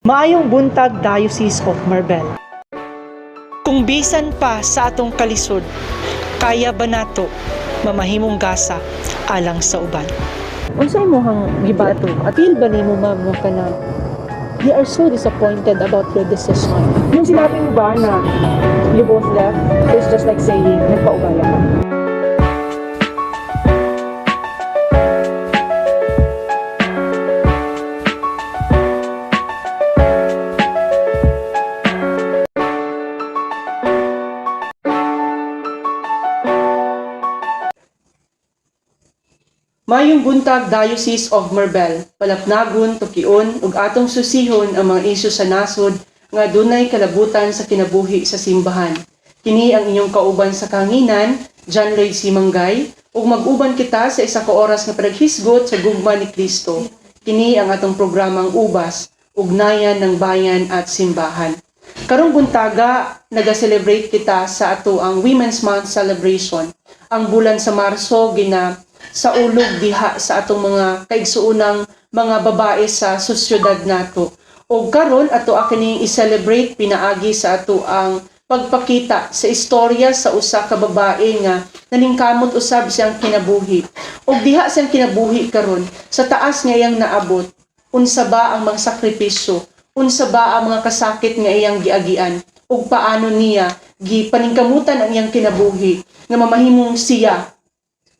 Maayong buntag Diocese of Marbel. Kung bisan pa sa atong kalisod, kaya ba nato mamahimong gasa alang sa uban? Unsay imong gibato? Apil ba nimo ma'am mo kana? You are so disappointed about your decision. Nung sinabi mo ba na you both left, it's just like saying, nagpaubaya ka. Mayong buntag Diocese of Marbel, palapnagon, tukion, ug atong susihon ang mga isyu sa nasod nga dunay kalabutan sa kinabuhi sa simbahan. Kini ang inyong kauban sa kanginan, Jhon Lloyd C. Manggay, ug mag-uban kita sa isa ka oras nga paghisgot sa gugma ni Kristo. Kini ang atong programang UBAS, Ugnayan ng Bayan at Simbahan. Karong buntaga, naga-celebrate kita sa ato ang Women's Month celebration. Ang bulan sa Marso sa ulog diha sa atong mga kaigsuunang mga babae sa sosyedad nato. O karon ato kining i-celebrate pinaagi sa ato ang pagpakita sa istorya sa usa ka babae nga naningkamot usab siyang kinabuhi. O diha siyang kinabuhi karon sa taas nga iyang naabot, unsa ba ang mga sakripisyo, unsa ba ang mga kasakit nga iyang giagian, ug paano niya gipaningkamutan ang iyang kinabuhi nga mamahimong siya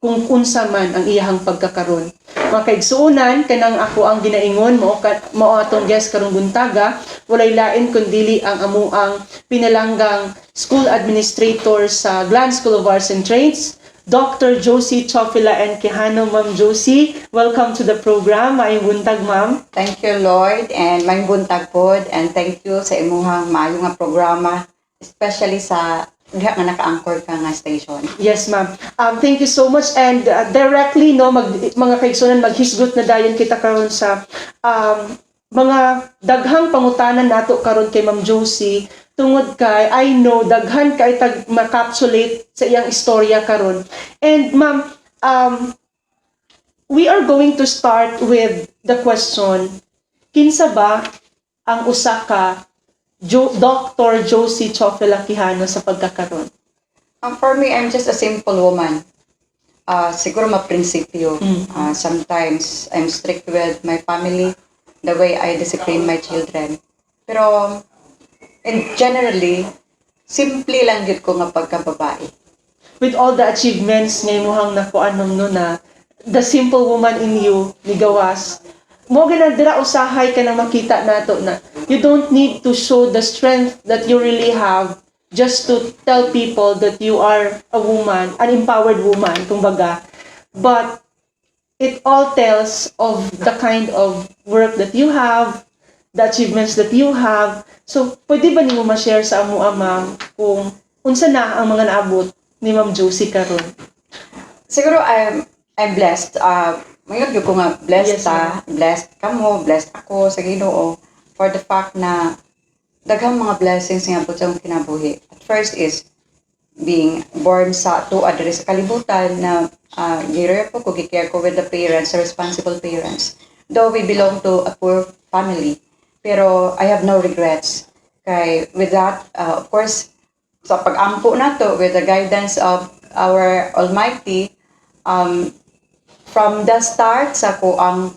kung unsa man ang iyahang pagkakaron. Mga kaigsuunan, kanang ako ang ginaingon mo atong guest karong buntaga, walay lain kundi ang amuang pinalanggang school administrator sa Glan School of Arts and Trades, Dr. Josie, Teofila, and Quijano. Ma'am Josie, welcome to the program. Maayong buntag, ma'am. Thank you, Lord, and maayong buntag pod, and thank you sa imuhang maayo nga programa, especially sa diha nga naka-anchor ka nga station. Yes, ma'am. Thank you so much, and directly mga kaigsunan maghisgot na dayon kita karon sa mga daghang pangutanan nato karon kay Ma'am Josie tungod kay I know daghan kay tag makapsulate sa iyang istorya karon. And ma'am, we are going to start with the question, kinsa ba ang usa ka Dr. Josie Teofila Quijano sa pagkakaroon? For me, I'm just a simple woman. Siguro maprinsipyo. Sometimes I'm strict with my family, the way I discipline my children. Pero generally, simple lang yun ko nga pagkababae. With all the achievements ngay mohang nakuanom no na the simple woman in you ni gawas, mo dira usahay ka nang makita nato na you don't need to show the strength that you really have just to tell people that you are a woman, an empowered woman, kumbaga. But it all tells of the kind of work that you have, the achievements that you have. So, pwede ba nimo ma-share sa amo ama kung unsa na ang mga naabot ni Ma'am Josie karon? Siguro I'm blessed. Ngayon yung ko nga blessed, yes, blessed kamo, blessed ako sa Ginoo for the fact na daghang mga blessings nga po sa kinabuhi. At first is being born sa adre sa kalibutan na gire po ko gikare ko with the parents, the responsible parents. Though we belong to a poor family, pero I have no regrets. Kay with that, of course, sa pag-ampo nato with the guidance of our Almighty, from the start sa ko ang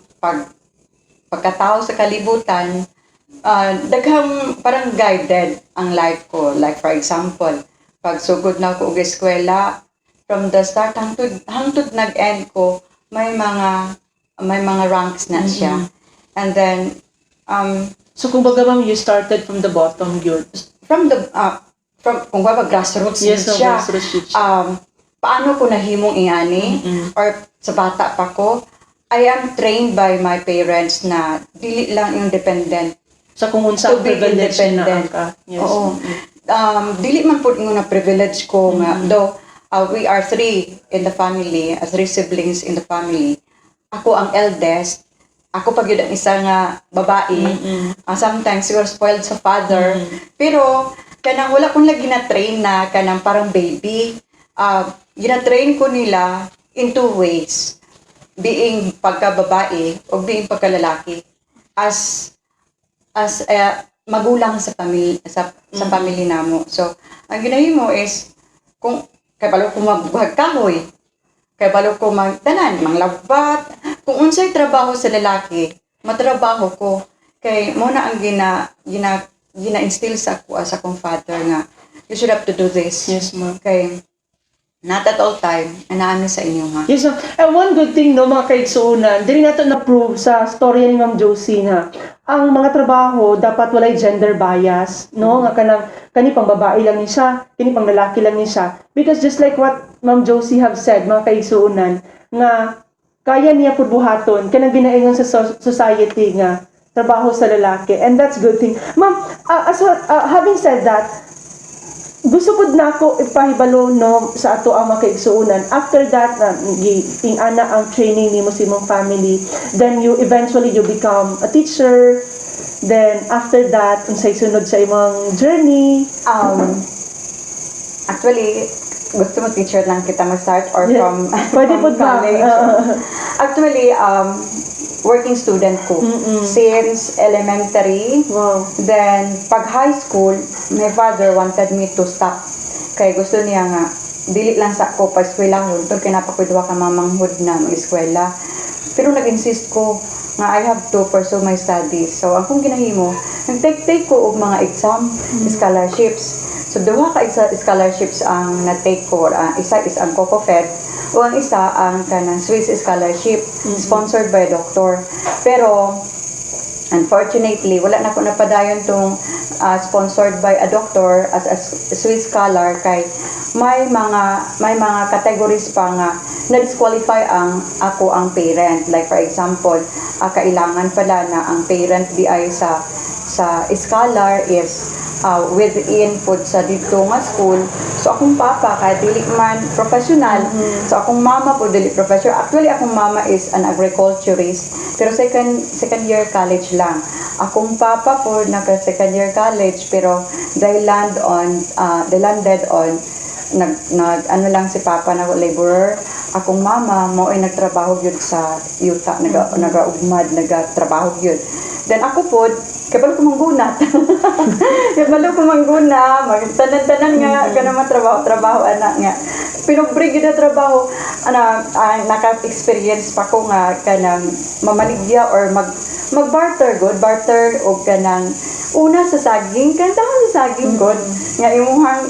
pagkatao sa kalibutan, daghang parang guided ang life ko. Like for example, pag sugod na ko og eskwela, from the start hangtod nag-end ko, may mga ranks na siya. And then So kung baga ma'am, you started from the bottom yun. From kung ba grassroots yes, siya. Grassroots. Paano ko nahimong ingani or sa bata pa ko, I am trained by my parents na dili lang yung dependent. Sa kung unsa to be privilege na independent. ka. Yes. Oo. Dili man po na privilege ko nga, though we are 3 in the family, 3 siblings in the family. Ako ang eldest. Ako pag yun ang isa nga babae. Sometimes siguro spoiled sa father. Pero kanang wala kong lagi na-train na kanang parang baby. Gina-train ko nila in 2 ways. Being pagka-babae o being pagka-lalaki. As as magulang sa pamilya sa pamilya namo. So ang ginahimo is kung kay balo ko magbuhat kahoy, kay balo ko magtanan, manglawbat, kung unsay trabaho sa lalaki, matrabaho ko. Kay mo na ang gina-instill sa ako as akong father nga you should have to do this. Yes, ma'am. Kay not at all time, anaan sa inyo ha. Yes, ma'am. And one good thing, no, mga kaigsuunan, dili nato na-prove sa story ni Ma'am Josie na ang mga trabaho dapat walay gender bias, no? Nga kani pang babae lang ni siya, kini pang lalaki lang ni siya. Because just like what Ma'am Josie have said, mga kaigsuunan, nga kaya niya pud buhaton kanang ginaingon sa society nga trabaho sa lalaki, and that's good thing. Ma'am, having said that, gusto pud nako ipahibalo no sa ato ang makaigsuunan. After that, ana ang training nimo sa imong family, then you eventually become a teacher. Then after that, unsay sunod sa imong journey? Actually, gusto mo teacher lang kita mag-start or Yeah. from Pwede po college? Actually, working student ko since elementary. Wow. Then, pag high school, my father wanted me to stop. Kaya gusto niya nga, dili lang sa ko pa-eskwelahon. Ito kinapakuidwa ka mamanghod na mag-eskwela. Pero nag-insist ko nga I have to pursue my studies. So, akong ginahimo, nag-take ko og mga exam, scholarships. So, duha ka scholarships ang na-take ko. Isa is ang COCOFED, o ang isa ang kanang Swiss scholarship sponsored by a doctor. Pero unfortunately wala na ko napadayon tong sponsored by a doctor as a Swiss scholar kay may mga categories pa nga na-disqualify ang parent. Like for example, kailangan pala na ang parent di ay sa scholar is within po sa dito nga school. So akong papa kay dili man professional. So akong mama po dili professional. Actually akong mama is an agriculturist pero second year college lang. Akong papa po naka second year college pero they landed on ano lang si papa na laborer. Akong mama mo ay nagtrabaho gyud sa yuta, nagaugmad, nagatrabaho gyud. Then ako po, kapag kumangguna, magtanan-tanan nga, ganun trabaho, anak nga. Pinubrig yun na trabaho, naka-experience pa ko nga, kanang mamaligya or mag-barter o kanang, una sa saging, kantahan sa saging god, nga imuhang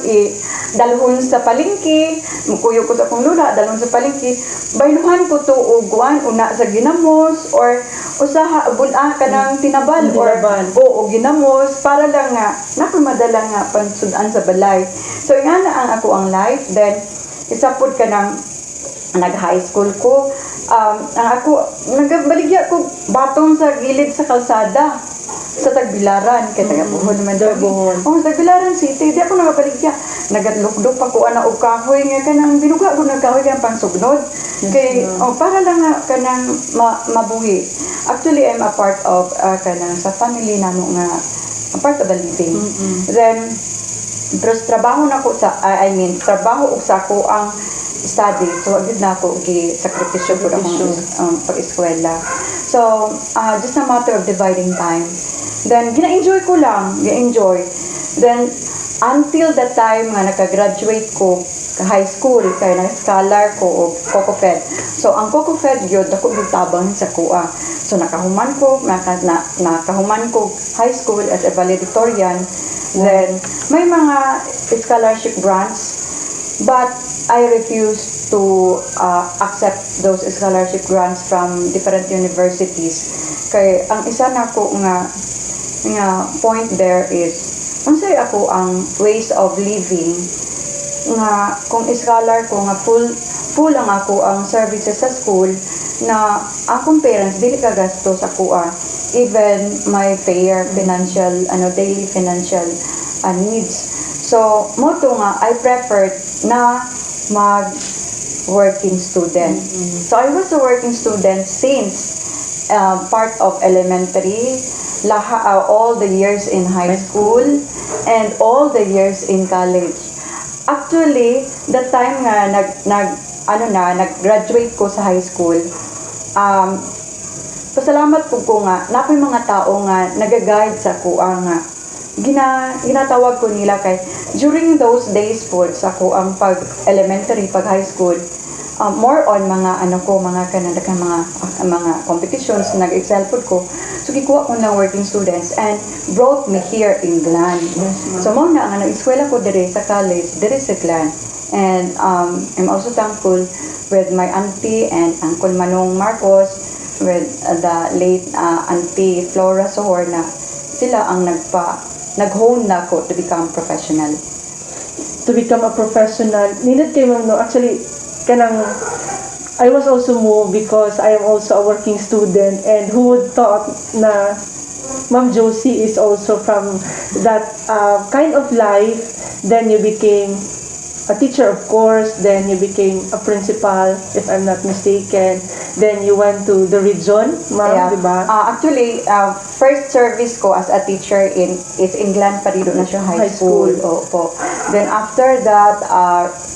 dalhon sa palengke, mukuyo ko sa akong lula, dalhon sa palengke, bayluhan ko to uguan, una sa ginamos, or usaha, bula ka ng tinabal, o ginamos, para lang nga, napamadala nga, pansudaan sa balay. So, nga na ang ako ang life, then, isapod ka ng nag-high school ko, ang ako, nagbaligya ko, batong sa gilid sa kalsada, sa Tagbilaran, kaya taga-buhon naman Tagbilaran. Tagbilaran City, di ako nagabaligya. Nagadlukdok pa ko og kahoy nga kanang binuga ko ng kahoy kanang pangsugnod. Kay para lang nga kanang mabuhi. Actually, I'm a part of kanang sa family namo nga a part of the living. Then pero trabaho na ko sa trabaho og sa ko ang study. So agad na ako gi-sakripisyo ko ang pag-eskwela. So just a matter of dividing time. Then gina-enjoy ko lang, Then until the time nga naka-graduate ko high school kay na-scholar ko og COCOFED. So ang COCOFED gyud dako gitabang sa kuha. So nakahuman ko high school as a valedictorian. Then may mga scholarship grants but I refuse to accept those scholarship grants from different universities. Kay ang isa nako nga point there is unsay ako ang ways of living nga kung scholar ko nga full ang ako ang services sa school na akong parents dili ka gasto sa kuha even my daily financial needs. So mo to nga I preferred na mag working student. So I was a working student since part of elementary, all the years in high school, and all the years in college. Actually, the time nga nag-graduate ko sa high school, pasalamat ko nga napoy mga tao nga nagaguide sa ko nga ginatawag ko nila kay during those days po sa ko ang pag elementary, pag high school, more on mga mga kanadakan mga competitions nag-excel po ko. So gikuha ko ng working students and brought me here in Glan. So mo na ang eskwela ko dire sa college, dire sa Glan. And I'm also thankful with my auntie and Uncle Manong Marcos, with the late Auntie Flora Sohor na sila ang nag-hone na ko to become professional. To become a professional, nindot kay ma'am no, actually kanang I was also moved because I am also a working student, and who would thought na Ma'am Josie is also from that kind of life. Then you became a teacher, of course, then you became a principal, if I'm not mistaken. Then you went to the region, ma'am, di ba? Actually, first service ko as a teacher is England Parido National High School. Opo. Then after that,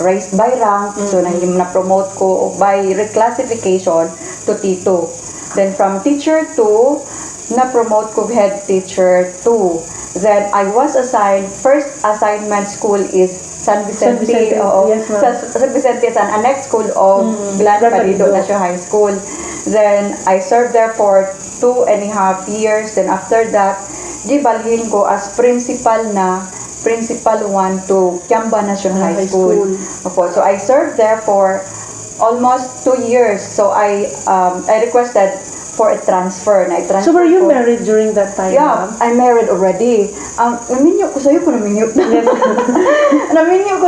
raised by rank, so na-promote ko by reclassification to T2. Then from teacher 2, na-promote ko head teacher 2. Then I was assigned, first assignment school is San Vicente. Yes, ma'am. San Vicente is an annex school of Glan Parido National High School. Then I served there for 2.5 years. Then after that, gibalhin ko as principal 1 to Kiamba National High School. Opo. So I served there for almost 2 years. So I requested for a transfer. So were you married during that time? Yeah, ma'am? I'm married already. Naminyo ko sa'yo ko naminyo. Naminyo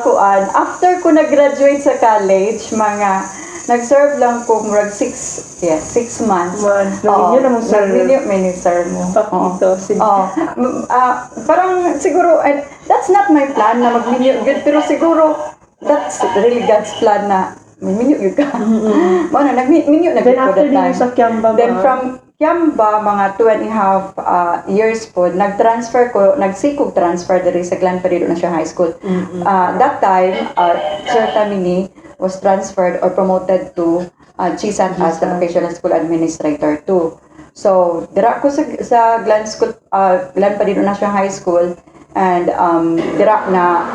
ko after ko nag-graduate sa college, nag-serve lang ko murag 6 months. Naminyo naman sir. Naminyo sir mo. Pakito. Parang siguro, that's not my plan na mag-minyo, pero siguro that's really God's plan na minyo yun ka. Minyo na Then ko after that time. din sa Kiamba, Then from Kiamba, mga 2.5 years po, nagsikog transfer diri sa Glan Parido National High School. That time, Sir Tamini was transferred or promoted to Chisan as the Vocational School Administrator too. So, dira ako sa Glan Parido National High School, and dira na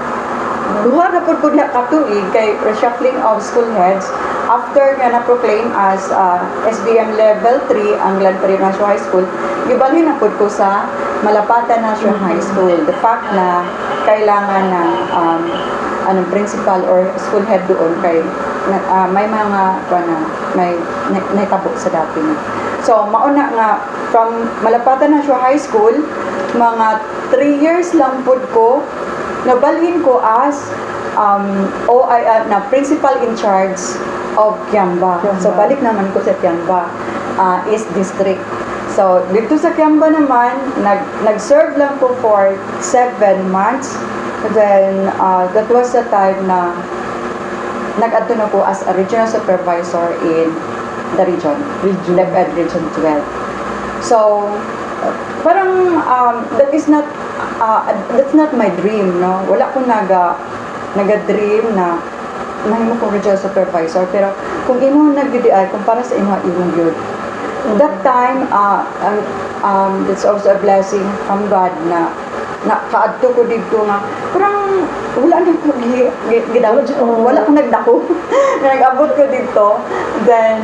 duha na po na katuig kay reshuffling of school heads after nga na-proclaim as SBM Level 3 ang Glan Parido National High School. Gibalhin na po ko sa Malapatan National High School. The fact na kailangan ng principal or school head doon kay may mga may tabo sa dati na. So mauna nga from Malapatan National High School, mga 3 years lang po ko nabalhin ko as na principal in charge of Kiamba. So balik naman ko sa Kiamba, East District. So dito sa Kiamba naman, nag-serve lang ko for 7 months. Then that was the time na nag-adto na ko as a regional supervisor in the region. DepEd Region 12. So parang that's not my dream, no? Wala ko naga-dream na mahimo ko regional supervisor, pero kung imo nagdidiay kung para sa imong yun. That time it's also a blessing from God na kaadto ko dito nga parang wala nang gidawat, wala akong nagdako. Nag-abot ko dito. Then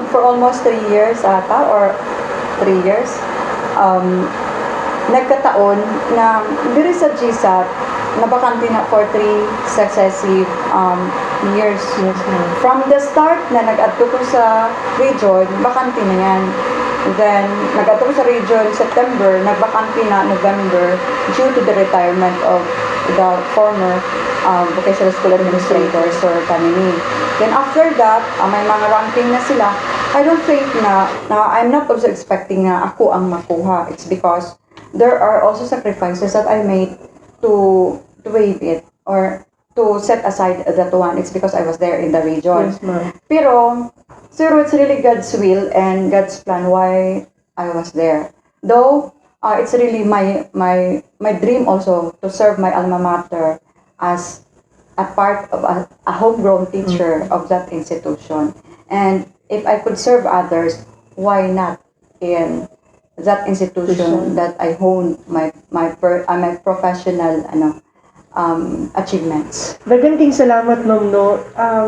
for almost 3 years or 3 years, nagkataon na diri sa GSAT nabakante na for 3 successive years. From the start na nag-adto ko sa region, bakante na yan. Then nag-adto ko sa region September, nagbakante na November due to the retirement of the former vocational school administrator, Sir Kanini. Then after that, may mga ranking na sila. I don't think na I'm not also expecting na ako ang makuha. It's because there are also sacrifices that I made to waive it or to set aside that one. It's because I was there in the region. Yes, ma'am. Pero it's really God's will and God's plan why I was there. Though it's really my dream also to serve my alma mater as a part of a homegrown teacher of that institution. And if I could serve others, why not in that institution that I honed my professional achievements. Daghang king salamat, ma'am, no.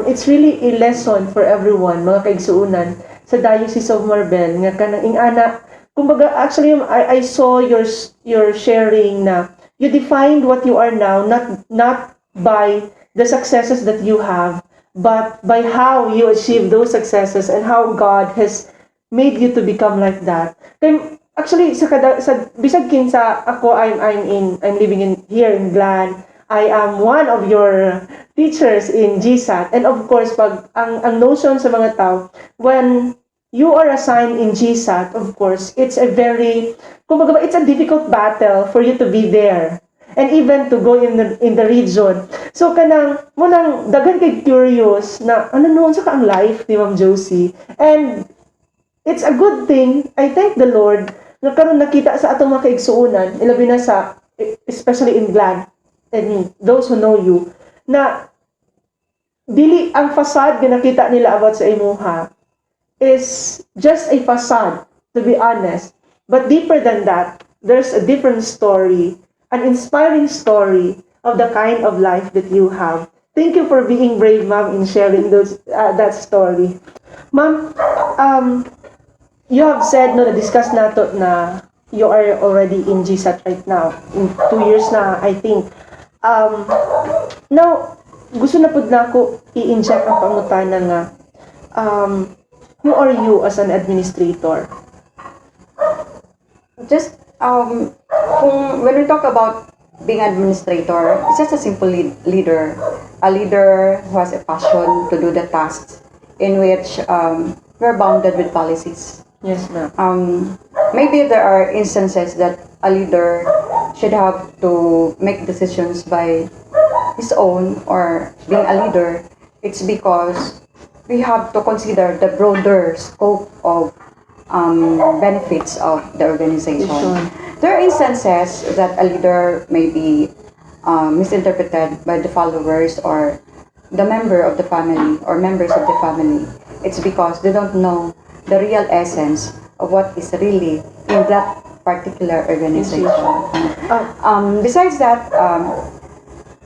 It's really a lesson for everyone, mga kaigsuunan sa Diocese of Marbel nga kanang ingana. Kumbaga, actually, I saw your sharing na you defined what you are now not by the successes that you have, but by how you achieve those successes and how God has made you to become like that. Kaya, actually, sa bisag kinsa ako, I'm living here in Glan. I am one of your teachers in GSAT. And of course, pag ang notion sa mga tao, when you are assigned in GSAT, of course, it's a difficult battle for you to be there. And even to go in the region. So kanang munang daghan kay curious na ano noon sa ang life ni Ma'am Josie. And it's a good thing. I thank the Lord na karon nakita sa atong mga kaigsuunan, ilabi na sa especially in Glan and those who know you, na dili ang facade nga nakita nila about sa imuha is just a facade, to be honest. But deeper than that, there's a different story, an inspiring story of the kind of life that you have. Thank you for being brave, ma'am, in sharing that story. Ma'am, you have said, no, na-discuss nato na you are already in GSAT right now. In 2 years na, I think. Now, gusto na pud nako i-inject ang pangutana nga, who are you as an administrator? Just, when we talk about being administrator, it's just a simple leader. A leader who has a passion to do the tasks in which we're bounded with policies. Yes, ma'am. Maybe there are instances that a leader should have to make decisions by his own or being a leader. It's because we have to consider the broader scope of benefits of the organization. There are instances that a leader may be misinterpreted by the followers or the member of the family or members of the family. It's because they don't know the real essence of what is really in that particular organization. Besides that,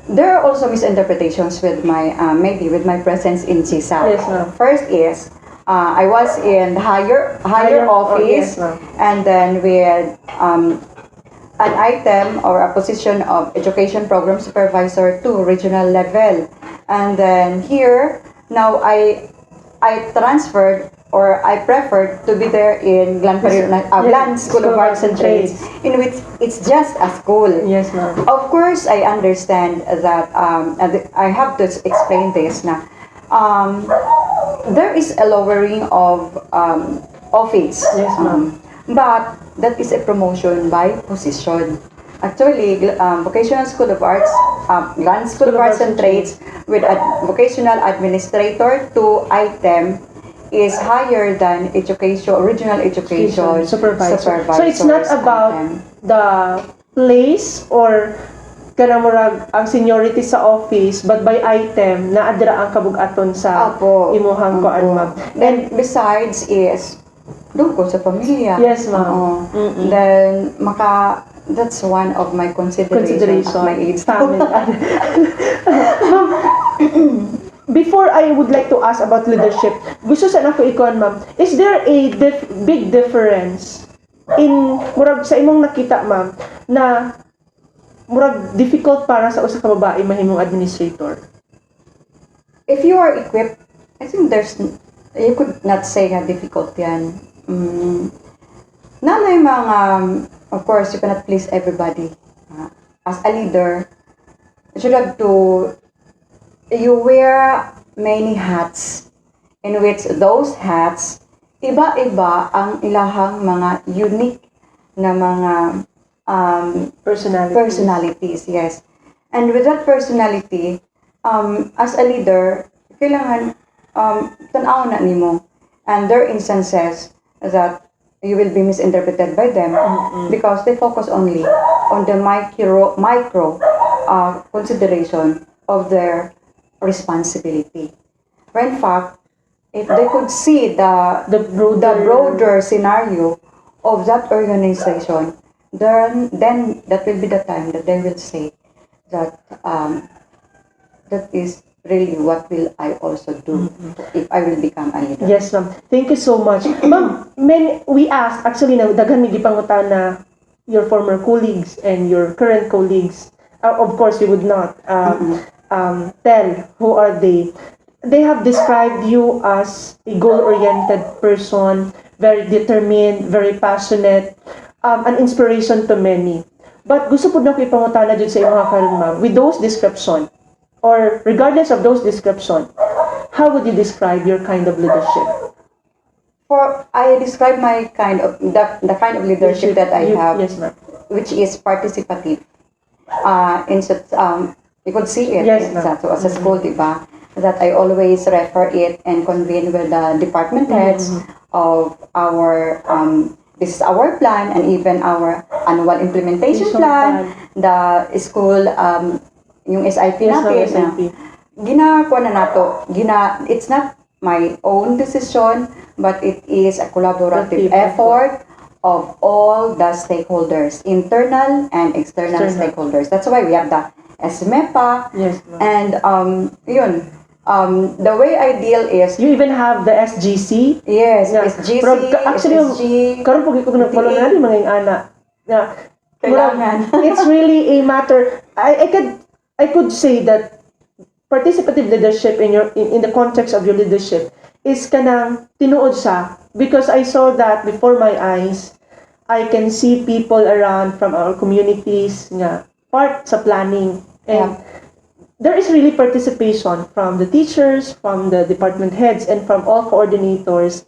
there are also misinterpretations with my maybe with my presence in GSAT. Yes, ma'am. First is I was in the higher office, yes, and then with an item or a position of education program supervisor to regional level, and then here now I transferred or I preferred to be there in Glan School of Arts and Trades, in which it's just a school. Yes, ma'am. Of course, I understand that I have to explain this na there is a lowering of office. Yes, ma'am. But that is a promotion by position. Actually, Vocational School of Arts, Glan School of Arts and Trades with a vocational administrator to item is higher than regional education supervisor. So it's not about the place or kanamurag ang seniority sa office, but by item na adra ang kabug-aton sa imuhang koan, ma'am. And besides is doon ko sa pamilya. Yes, ma'am. Then that's one of my considerations of my age. Ma'am, before I would like to ask about leadership, gusto sa nako ikon, ma'am, is there a big difference in murag sa imong nakita, ma'am, na murag difficult para sa usa ka babae mahimong administrator? If you are equipped, I think you could not say na difficult yan. Na may mga, of course, you cannot please everybody. As a leader, you wear many hats, in which those hats, iba-iba ang ilahang mga unique na mga personalities, yes. And with that personality, as a leader, kailangan tanaw na nimo. And there are instances that you will be misinterpreted by them because they focus only on the micro consideration of their responsibility. When in fact, if they could see The broader scenario of that organization, then that will be the time that they will say that that is really what will I also do if I will become a leader. Yes, ma'am. Thank you so much. Ma'am, we asked, actually, na daghan may gipangutan na your former colleagues and your current colleagues. Of course, we would not tell who are they. They have described you as a goal-oriented person, very determined, very passionate, an inspiration to many. But gusto po na ko ipangutana dyan sa mga karon, ma'am, with those description, or regardless of those description, how would you describe your kind of leadership? I describe my kind of the kind of leadership that I have, yes, ma'am. which is participative. You could see it Yes, ma'am. as a school, diba? That I always refer it and convene with the department heads of our this is our plan, and even our annual implementation plan, the school yung SIP Yes, ma'am, natin. SIP. Ginakuha na nato. It's not my own decision, but it is a collaborative effort of all the stakeholders, internal and external stakeholders. That's why we have the SMEPA. Yes, ma'am. And the way I deal is You even have the SGC. yes, Yeah. SGC, Pero actually, SSG, karon pag ko nagpolo na rin mga ana. Yeah. Kailangan. It's really a matter. I could say that participative leadership in the context of your leadership is kanang tinuod sa, because I saw that before my eyes. I can see people around from our communities nga part sa planning, and there is really participation from the teachers, from the department heads, and from all coordinators.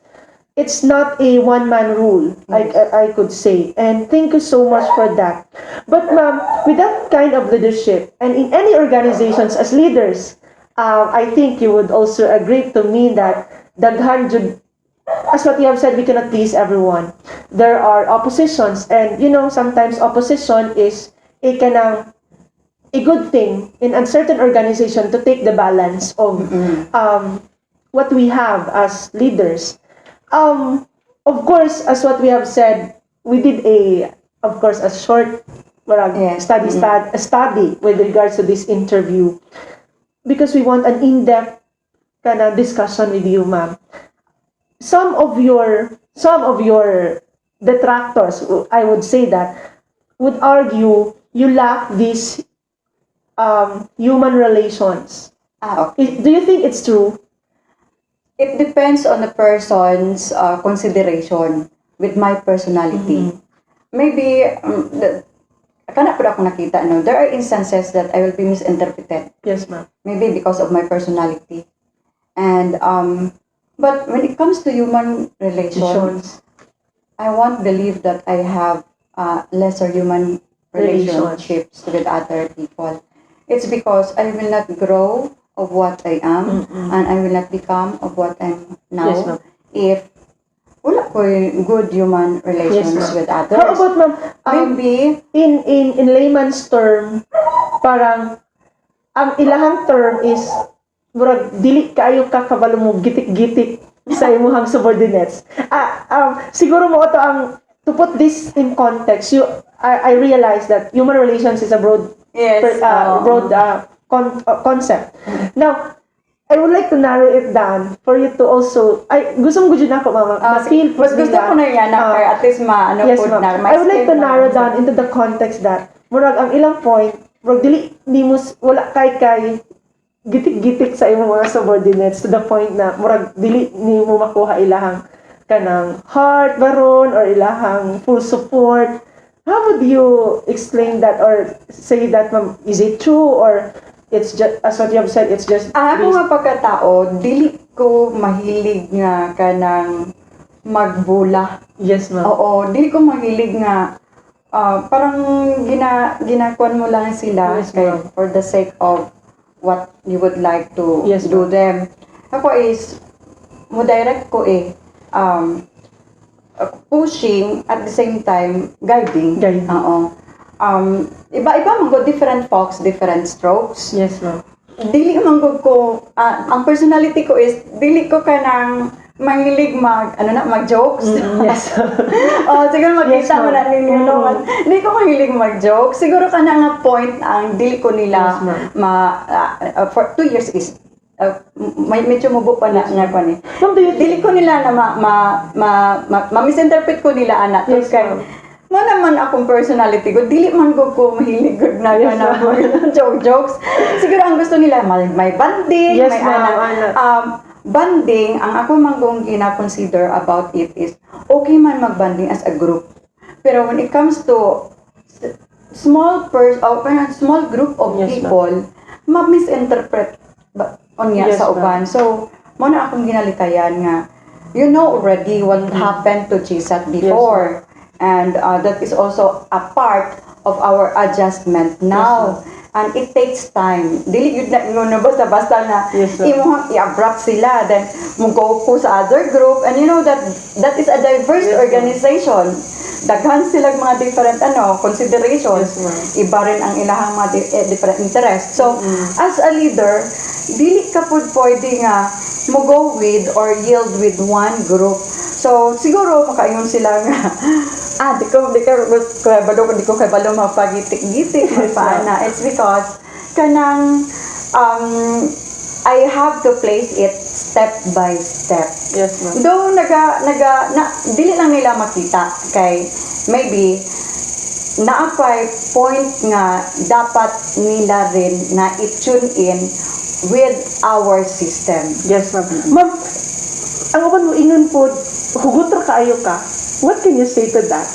It's not a one-man rule, I could say. And thank you so much for that. But ma'am, with that kind of leadership, and in any organizations as leaders, I think you would also agree to me that daghan jud, as what you have said, we cannot please everyone. There are oppositions, and sometimes opposition is a good thing in a certain organization to take the balance of what we have as leaders. Of course, as what we have said, we did a short study with regards to this interview, because we want an in-depth kind of discussion with you, ma'am. Some of your detractors, I would say that, would argue you lack these human relations. Okay. Do you think it's true? It depends on the person's consideration with my personality. Maybe, kana po ako nakita, no? There are instances that I will be misinterpreted. Yes, ma'am. Maybe because of my personality. And, but when it comes to human relations, I won't believe that I have lesser human relationships with other people. It's because I will not grow of what I am, and I will not become of what I'm now, Yes, ma'am. if wala ko yung good human relations with others. How about, ma'am, maybe in layman's term, parang ang ilahang term is murag dili kayo kakabalo mo gitik-gitik sa imong subordinates. Siguro mo ito ang, to put this in context, I realize that human relations is a broad concept. Now, I would like to narrow it down for you to also, gusto mo gudyo na ako, mama, ma-feel po gusto ko na yan, at least yes, ma'am. I would like to narrow down into the context that, murag ang ilang point, murag dili, ni mo, wala kay gitik-gitik sa imong mga subordinates, to the point na, murag dili, ni mo makuha ilahang kanang heart baron, or ilahang full support. How would you explain that, or say that, ma'am, is it true, or it's just, as what you have said, it's just... Ako nga pagkatao, dili ko mahilig nga kanang magbula. Yes, ma'am. Oo, dili ko mahilig nga parang ginakuan mo lang sila, Yes, ma'am. for the sake of what you would like to do ma'am. them. Ako is, mo direct ko pushing, at the same time guiding. Oo. Iba-iba mga different folks, different strokes. Yes, ma'am. dili man gud ko, ang personality ko is, dili ko ka ng mahilig mag-jokes. Yes. Siguro Yes, magkita mo ma'am. na ninyo naman. Hindi ko mahilig mag-joke. Siguro ka na nga point ang dili ko nila Yes, ma'am. for 2 years is medyo mubo pa na nga ko ni. Ma'am, do you Dili ko nila na ma-misinterpret ko nila anak. Yes, Kay ma'am. mo naman akong personality ko, dili man ko mahilig gud na Yes, na jokes. Siguro ang gusto nila may banding, Yes, may ma'am. banding, ang ako manggong gina-consider about it is, okay man mag-banding as a group. Pero when it comes to small group of Yes, people, ma-misinterpret Yes, sa ma'am. uban. So, mo na akong ginalikayan nga, you know already what happened to Jesus before. And that is also a part of our adjustment now. And it takes time. Dili yun na basta-basta na Yes, ma'am. imuhang i-abrupt sila. Then, go po sa other group. And you know that is a diverse Yes, organization. Daghan silang mga different considerations. Yes, ma'am. Iba rin ang ilahang mga different interests. So, as a leader, dili ka po pwede nga go with or yield with one group. So, siguro makaingon sila nga, di ko kay balo mapagitik-gitik, paana. It's because kanang I have to place it step by step. Yes, ma'am. Though dili lang nila makita kay maybe naapay point nga dapat nila rin na i-tune in with our system. Yes, ma'am. Ma'am, ang uban mo ingon po, hugot ra kaayo ka. What can you say to that?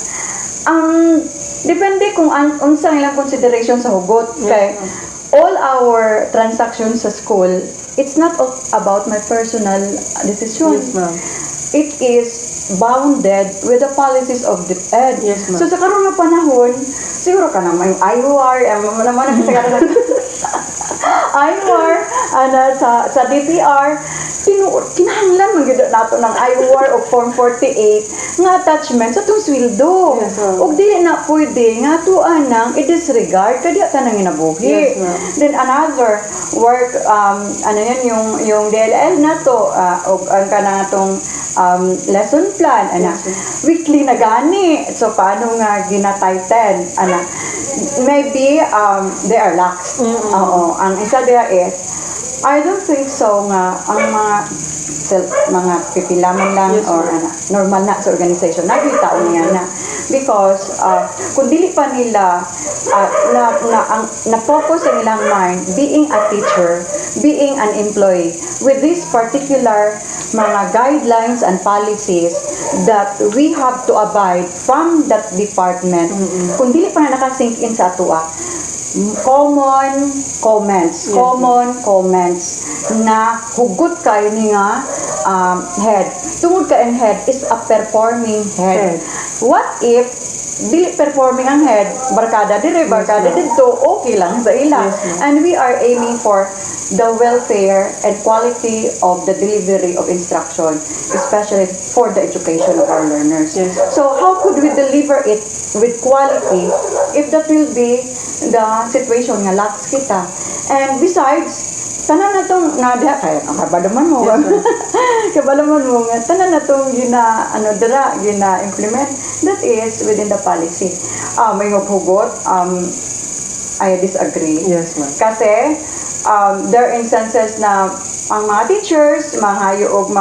Depende kung unsa ilang consideration sa hugot. Kay all our transactions sa school, it's not about my personal decision. Yes, ma'am. It is bounded with the policies of the Ed. Yes, ma'am. So sa karon nga panahon, siguro ka naman yung IOR, naman ang IOR, sa DTR, kinahanglan man gyud nato ng IOR o Form 48 nga attachment sa tong sweldo. Yes, ma'am. Og dili na pwede nga tuan nang i-disregard kadi ta nang inabuhi. Yes, ma'am. Then another work yung DLL na to og ang kanatong lesson plan weekly na gani. So paano nga gina-tighten maybe they are lax. Oo, ang isa there is I don't think so nga ang mga pipilaman lang Yes, or normal na sa organization nakita niya na because kung dili pa nila na focus ang ilang mind being a teacher, being an employee with this particular mga guidelines and policies that we have to abide from that department. Kung dili pa na nakasink in sa atua, common comments na hugot kayo ni nga head. Tungod ka ang head is a performing head. What if dili performing ang head, barkada dire, barkada dito, okay lang sa ila. And we are aiming for the welfare and quality of the delivery of instruction, especially for the education of our learners. So how could we deliver it with quality if that will be the situation nga lax kita? And besides, tanan na itong nada, kaya kabalaman mo, kabalaman mo nga, tanan na itong gina-implement, that is within the policy. May hugot, I disagree. Yes, ma'am. Kasi, there are instances na ang mga teachers, mga og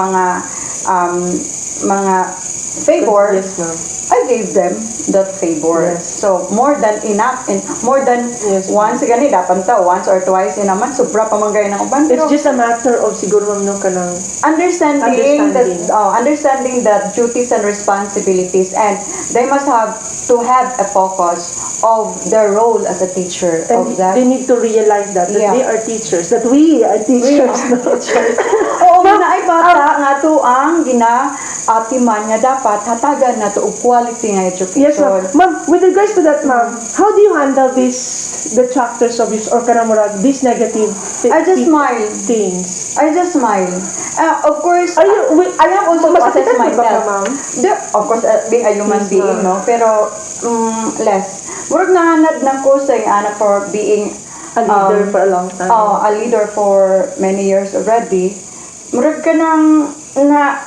mga favor, Yes, ma'am. I gave them that favor. Yes. So, more than enough, and more than once, gani, dapat once or twice, naman, sobra pa manggay ng uban. It's just a matter of siguro ma'am no kanang understanding that duties and responsibilities, and they must have to have a focus of their role as a teacher. and Of that. they need to realize that Yeah. they are teachers, that we are teachers. Oo, na ay bata nga to ang atiman nga dapat hatagan na to og quality nga education. Yes, ma'am. Ma'am, with regards to that, ma'am, how do you handle this detractors of this or kanamura, these negative I just smile. things? I just smile. Of course, Are you, I have also to assess masakitan mo ba ka, myself. ma'am? Of course, being a human Yes, being, ma'am. no? Pero, less. Murag nahanad ng ko sa anak for being A leader for a long time. A leader for many years already. Murag ka ng na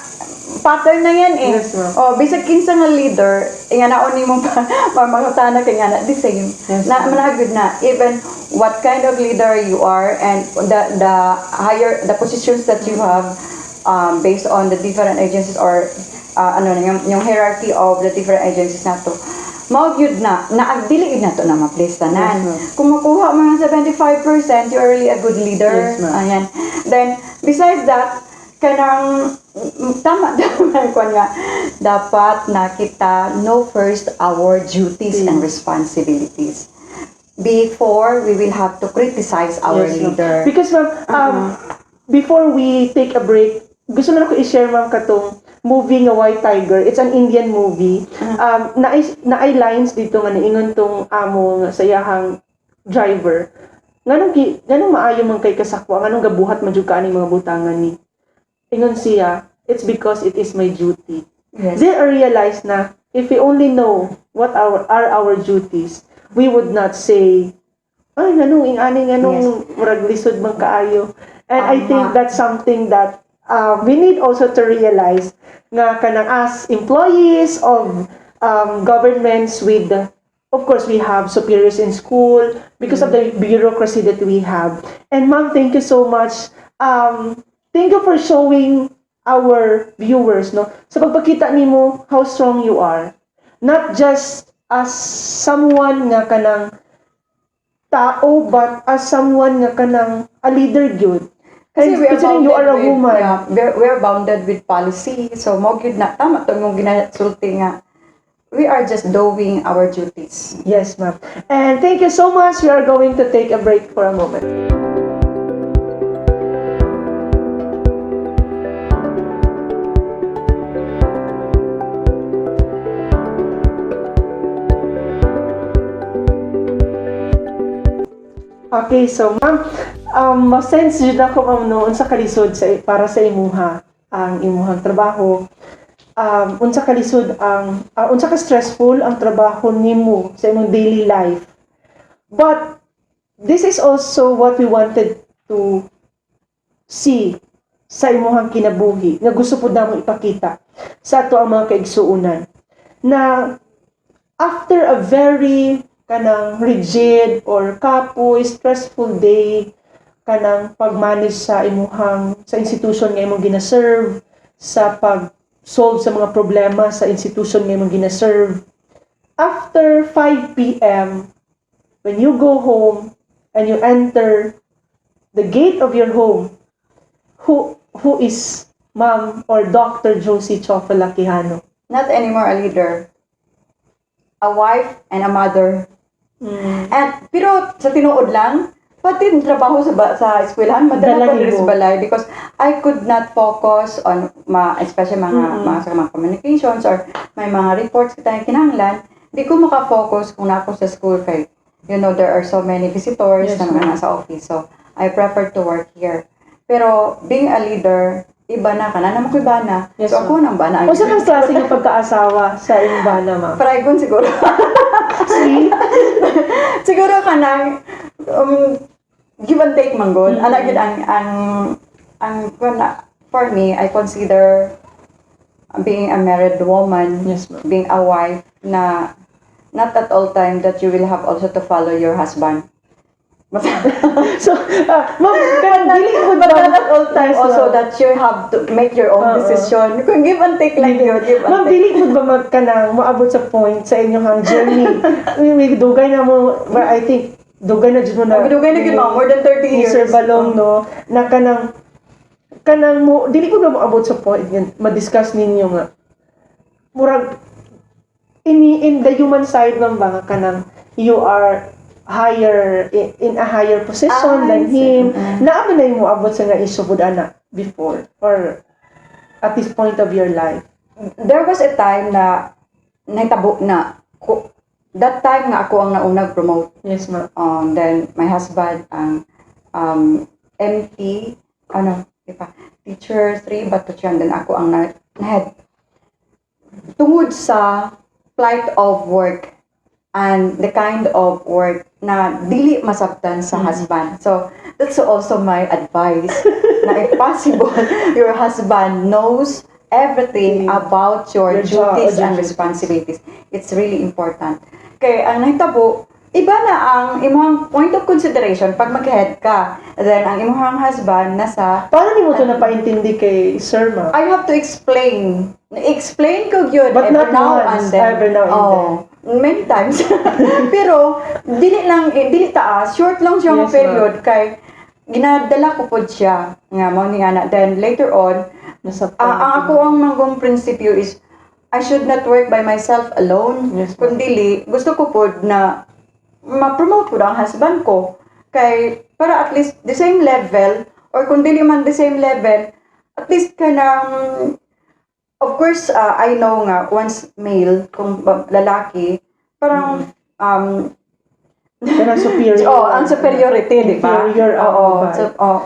pattern na yan eh. Yes, ma'am. Bisag kinsa nga leader, nga naon nimo pa mamangutana kay nga na the same. Yes, Na managud na even what kind of leader you are and the positions that you have based on the different agencies or yung hierarchy of the different agencies nato. Mao gyud na dili na to na ma-place tanan. Yes, Kung makuha mga 75%, you're really a good leader. Yes, ma'am. Ayan. Then besides that, kanang tama ko nga dapat na kita know first our duties and responsibilities before we will have to criticize our Yes, ma'am. leader. Because ma'am, before we take a break, gusto na ako i-share ma'am katong movie nga White Tiger. It's an Indian movie. Naay lines dito nga niingon tong amo nga sayahang driver. Nganong maayo man kay kasakwa, nganong gabuhat man jud kaning mga butangan ni. Ingon siya, it's because it is my duty. Yes. Then I realized na if we only know what are our duties, we would not say, ay, nganong murag lisod man kaayo. And I think that's something that we need also to realize nga kanang as employees of governments with of course we have superiors in school because of the bureaucracy that we have. And ma'am, thank you so much. Thank you for showing our viewers no sa pagpakita nimo how strong you are. Not just as someone nga kanang tao but as someone nga kanang a leader gyud. Kasi Considering you are a woman. We are bounded with policy. So, mo gyud na tama to yung ginasulti nga. We are just doing our duties. Yes, ma'am. And thank you so much. We are going to take a break for a moment. Okay, so ma'am, sense jud ako ma'am no unsa kalisod para sa imuha ang imuhang trabaho. Unsa kalisod ang unsa ka stressful ang trabaho nimo sa imong daily life. But this is also what we wanted to see sa imuhang kinabuhi nga gusto pud namo ipakita sa ato ang mga kaigsuonan na after a very kanang rigid or kapoy, stressful day, kanang pag-manage sa institution nga imong gina-serve, sa pag-solve sa mga problema sa institution nga imong gina-serve. After 5 p.m., when you go home and you enter the gate of your home, who is Ma'am or Dr. Josie Teofila Quijano? Not anymore a leader. A wife and a mother. At pero sa tinuod lang, pati yung trabaho sa eskwelahan madala ko sa balay because I could not focus on especially mga communications or may mga reports kita kinahanglan, di ko maka-focus kung nako sa school kay there are so many visitors na mga nasa office, so I prefer to work here. Pero being a leader, iba na ka na naman ko iba na. Yes, so ako nang bana. O sa kang klase ng pagkaasawa sa iyong bana, ma'am? Paragon siguro. See? Siguro ka nang give and take man good. For me, I consider being a married woman, Yes, ma'am. being a wife, na not at all time that you will have also to follow your husband. So, ma'am, kanang dili po But not at all time Yes, also ma'am. that you have to make your own decision. Kung give and take lang yun, give and Ma'am, take. dili po ba magkanang maabot sa point sa inyong journey? May dugay na mo, but I think, dugay na dyan mo na. Dugay na yun, more than 30 ni years. Sir Balong, no, na kanang mo, dili ko na maabot sa point, yan, ma-discuss ninyo nga. Murag, in the human side ng ba, kanang, you are higher, in a higher position than him. Naamo na yung moabot sa nga isyo pud ana before, or at this point of your life. There was a time na nahitabo na. That time nga ako ang naunang promote. Yes, ma'am. Then my husband ang MT, teacher 3 Batuchan, then ako ang na-head. Tungod sa flight of work, and the kind of work na dili masabtan sa husband. So, that's also my advice na if possible, your husband knows everything about your duties and responsibilities. It's really important. Kaya ang nahitabo, iba na ang imong point of consideration pag mag-head ka. Then, ang imong husband nasa... Paano ni mo ito napaintindi kay Sir Ma? I have to explain. Explain ko yun But not once, every now and then. Many times. Pero, dili taas. Short lang siya Yes, period. Kay, ginadala ko po siya. Nga, mo ni Ana. Then, later on, ang ako ang manggong prinsipyo is, I should not work by myself alone. Yes, Kundi, gusto ko po na ma-promote ko ang husband ko. Kay, para at least the same level, or kung dili man the same level, at least ka ng, of course, I know nga, once male, kung lalaki, parang, Parang superior. ang superiority, di ba? Inferior ang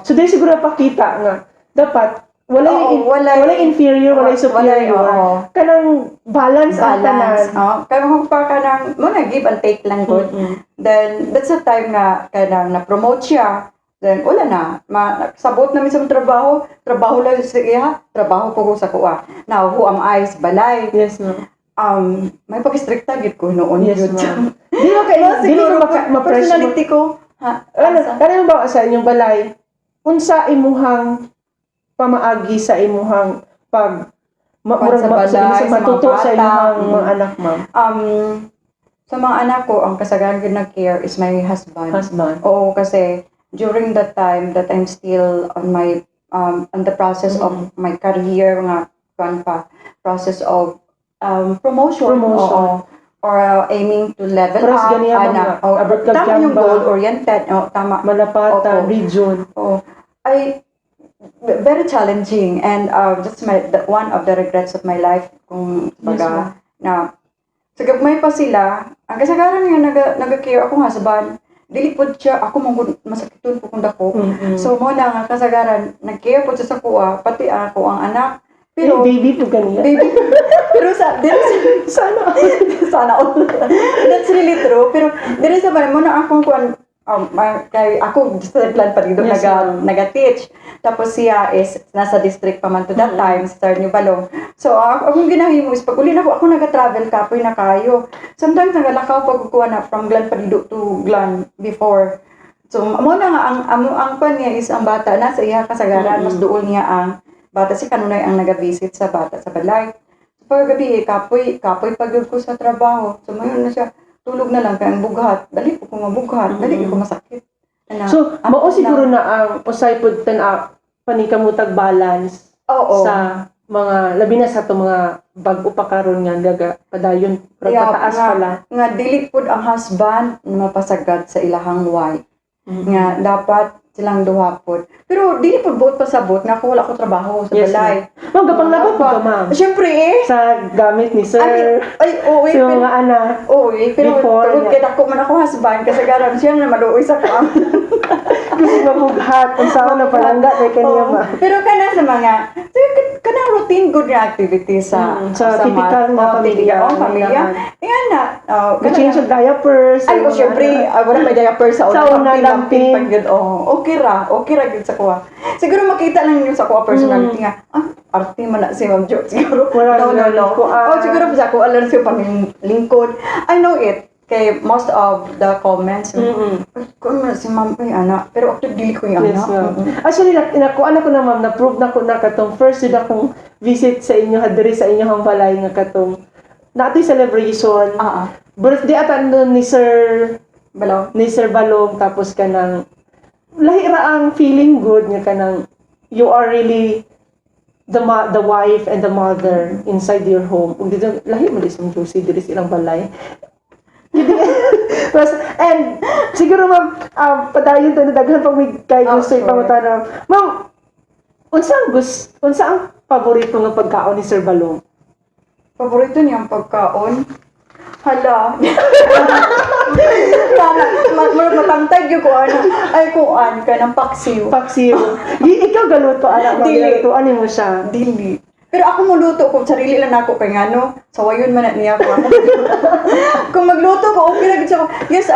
So, dahil siguro pakita nga, dapat, walay inferior, walay superior. Kanang balance ang tanan. Kaya pa kanang, muna give and take lang good. Then, that's the time nga, kanang na-promote siya. Then, wala na. Sabot namin sa trabaho lang siya, trabaho ko sa kuha. Now, who am I? Balay. Yes, ma'am. May pag-stricta gid ko noon. Yes, ma'am. Di mo personality ko. Kanang ba sa inyong balay, unsa imuhang pamaagi sa imuhang pag matuto sa imuhang mga anak, ma'am? Sa mga anak ko, ang kasagaran ko nag-care is my husband. Oo, kasi during that time that I'm still on my on the process of my career, process of promotion. Or aiming to level up. Tama yung goal-oriented. Tama. Malapatan, region. Very challenging, and that's one of the regrets of my life. Kung baga, na sa gagmay pa sila, ang kasagaran nga nag-care akong husband, dili po siya, ako masakiton po kung dako. So mo na nga kasagaran, nag-care po siya sa kuha, pati ako ang anak. Pero baby po kaniya. Pero sana all. That's really true. Pero there is a mo na akong kuan, kay ako sa plan pa dito naga-teach. Tapos siya is nasa district pa man to that time, sa New Balong. So akong ginahimo is pag uli na ako naga-travel kapoy na kayo. Sometimes nagalakaw pagkukuha na from Glan Parido to Glan before. So mo na nga ang pan niya is ang bata nasa iya kasagaran, mas duol niya ang bata si kanunay ang naga-visit sa bata sa balay. So paggabi kapoy pagod ko sa trabaho. So mayon na siya tulog na lang kay ang bughat. Dali ko mabughat, dali ko masakit. So, mao siguro na ang usay pud tan panikamutag balance sa mga labi na sa to mga bag-o pa karon nga daga padayon pataas pala. Nga dili pud ang husband mapasagad sa ilahang wife. Nga dapat silang duha pod. Pero dili pud buot pasabot nga ako wala ko trabaho sa balay. Ma'am, gapang labot po ma'am. Siyempre sa gamit ni sir. Sa mga anak. Pero tungod kay dako man ako husband kasi garam siya na maluoy sa kam. Gusto mabughat ang sao na palangga kay kaniya ma. Pero kana sa mga kanang routine good na activities sa typical na pamilya. Yan na. Change of diapers. Siyempre, wala may diapers sa una lamping. Okay ra gid sa kuha. Siguro makita lang niyo sa kuha personality nga. Arte man na si Ma'am Jo. Siguro. No. Siguro sa kuha lang siya panglingkod. I know it. Kay most of the comments, kung si Ma'am ay anak, pero active dili ko yung anak. Actually, nakuha na ko na ma'am, na-prove na ko na katong first yun akong visit sa inyo, hadiri sa inyo ang balay nga katong natin celebration. Birthday atan nun ni Sir Balong, tapos kanang lahira ang feeling good nga kanang you are really the wife and the mother inside your home. Ug dito lahi mo di sa Josie diri silang balay. And siguro ma'am, padayon to na daghan pang may kay gusto ipangutan. Ma'am, unsa ang paborito nga pagkaon ni Sir Balong? Paborito niyang pagkaon? Hala. Matangtag yung kuan ka ng paksiw. Ikaw galuto anak mo. Dili. Galutoan mo siya. Dili. Pero ako muluto ko, sarili lang ako kay ngano, sawayon man na niya ako. Kung magluto ko, okay lang siya ko. Yes,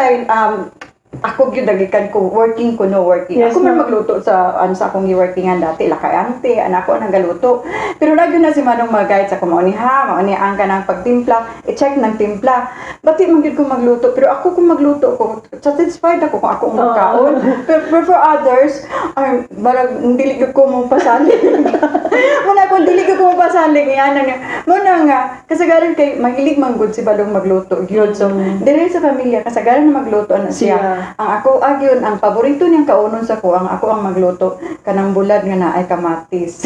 ako gyud dagikan ko working ko no working. Yes, Ako man magluto sa sa akong gi-workingan dati lakay ante anak ko nang galuto. Pero lagi na si Manong mag-guide sa kumauni ha, mauni ang kanang pagtimpla, i-check ng timpla. Bati man gyud ko magluto, pero ako kung magluto ko, satisfied ako kung ako ang magkaon. Pero for others, ay barag dili gyud ko mo pasalig. Muna ko dili gyud ko mo pasalig yan mo na nga kasagaran kay mahilig man gud si Balong magluto gyud. So dire sa pamilya kasagaran na magluto na siya. Ang ako agyon ang paborito niyang kaunon sa ko ang ako ang magluto kanang bulad nga naay kamatis.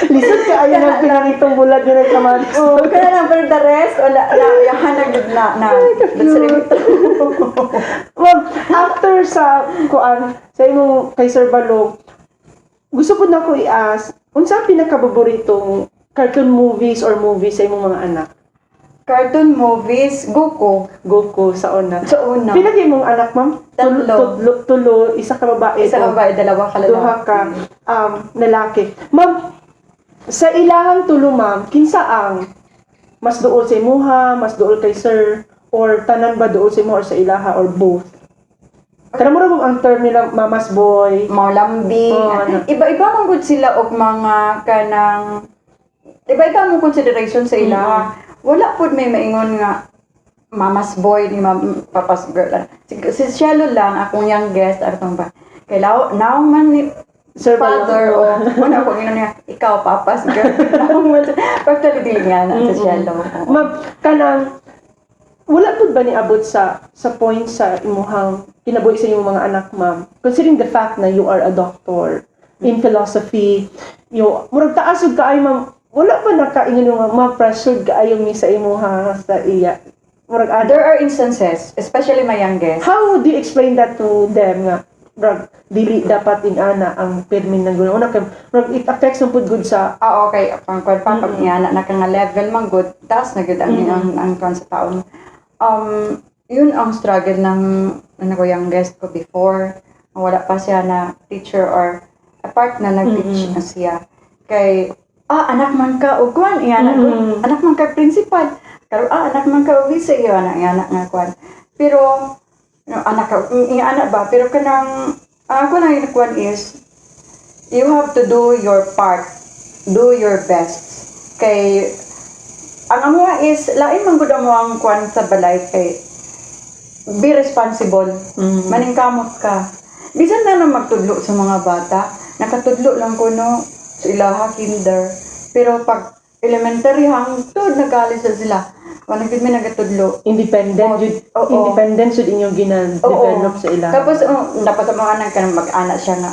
Lisod ka ayo nang pinanitong bulad nga ng kamatis. Oh, kana lang pero the rest wala na yahanag gud na. Well, after sa kuan sa imong kay Sir Balong, gusto ko na ko i-ask, unsa pinakapaboritong cartoon movies or movies sa imong mga anak? Cartoon movies, Goku sa una. sa una. Pila gyud mong anak, ma'am? Tulo, isa ka babae. Isa ka babae, dalawa ka lalaki. Duha ka lalaki. Ma'am, sa ilahang tulo, ma'am, kinsa ang mas duol sa imuha, mas duol kay sir, or tanan ba duol sa imuha or sa ilaha or both? Kana mo ang term nila mama's boy, Maulambing. Iba-iba man gud sila og mga kanang iba-iba mo consideration sa ila. Wala pud may maingon nga mama's boy ni papa's girl. Si Cielo lang akong youngest atong ba. Kay now man ni Sir father o wala ko ino niya ikaw papa's girl. Actually dili nga na si Cielo. Kanang wala pud ba ni abot sa point sa imuhang kinabuhi sa imong mga anak, ma'am, considering the fact na you are a doctor in philosophy, murag taas ug kaay, ma'am, wala pa nakaingon nga ma-pressured kaayo mi sa imuha sa iya. Murag There are instances, especially my youngest. How would you explain that to them nga murag dili dapat ana ang permin ng gulo? Una kay murag it affects mo pud good sa Okay, pag pag niya na nga level man good, taas na gud ang kan sa taon. Yun ang struggle ng ko youngest ko before. Wala pa siya na teacher or a part na nag-teach na siya. Kay anak man ka og kwan iyan anak man ka principal. Pero anak man ka og vice iyan nga kwan. Pero anak ka anak ba pero kanang ako lang yung kwan is you have to do your part. Do your best. Kay ang amo is lain man gud mo ang kwan sa balay kay be responsible. Maningkamot ka. Bisan na magtudlo sa mga bata, nakatudlo lang ko no sa ilaha kinder. Pero pag elementary hangtod nagalis na sila. Wala gid may nagatudlo. independent jud inyong gina-develop sa ila. Tapos dapat ang mga anak kanang mag-ana siya nga.